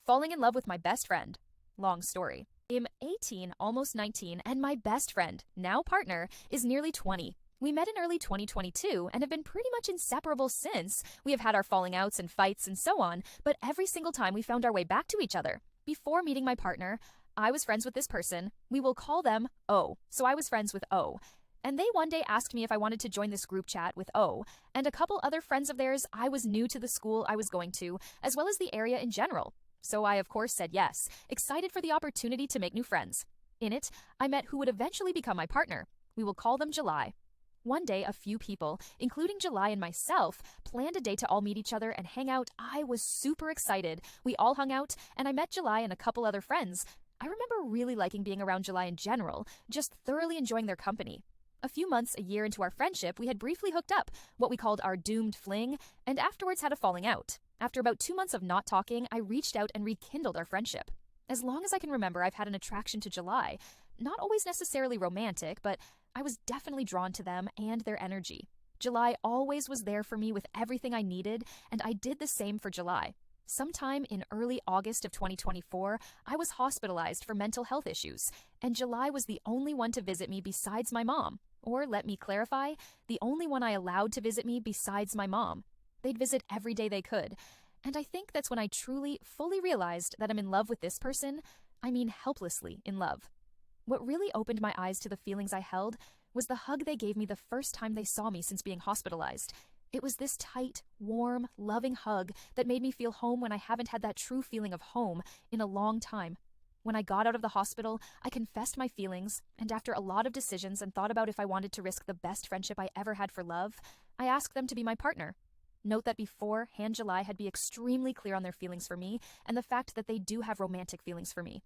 falling in love with my best friend. Long story. I'm 18, almost 19, and my best friend, now partner, is nearly 20. We met in early 2022 and have been pretty much inseparable since. We have had our falling outs and fights and so on, but every single time we found our way back to each other. Before meeting my partner, I was friends with this person. We will call them O. So I was friends with O. And they one day asked me if I wanted to join this group chat with O and a couple other friends of theirs. I was new to the school I was going to, as well as the area in general. So I, of course, said yes, excited for the opportunity to make new friends. In it, I met who would eventually become my partner. We will call them July. One day, a few people, including July and myself, planned a day to all meet each other and hang out. I was super excited. We all hung out, and I met July and a couple other friends. I remember really liking being around July in general, just thoroughly enjoying their company. A few months, a year into our friendship, we had briefly hooked up, what we called our doomed fling, and afterwards had a falling out. After about 2 months of not talking, I reached out and rekindled our friendship. As long as I can remember, I've had an attraction to July. Not always necessarily romantic, but I was definitely drawn to them and their energy. July always was there for me with everything I needed, and I did the same for July. Sometime in early August of 2024, I was hospitalized for mental health issues, and July was the only one to visit me besides my mom. Or, let me clarify, the only one I allowed to visit me besides my mom. They'd visit every day they could. And I think that's when I truly, fully realized that I'm in love with this person. I mean, helplessly in love. What really opened my eyes to the feelings I held was the hug they gave me the first time they saw me since being hospitalized. It was this tight, warm, loving hug that made me feel home when I haven't had that true feeling of home in a long time. When I got out of the hospital, I confessed my feelings, and after a lot of decisions and thought about if I wanted to risk the best friendship I ever had for love, I asked them to be my partner. Note that before, Han July had been extremely clear on their feelings for me and the fact that they do have romantic feelings for me.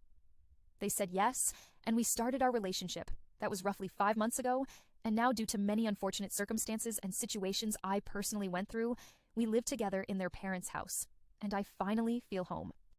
They said yes, and we started our relationship. That was roughly 5 months ago, and now due to many unfortunate circumstances and situations I personally went through, we live together in their parents' house, and I finally feel home.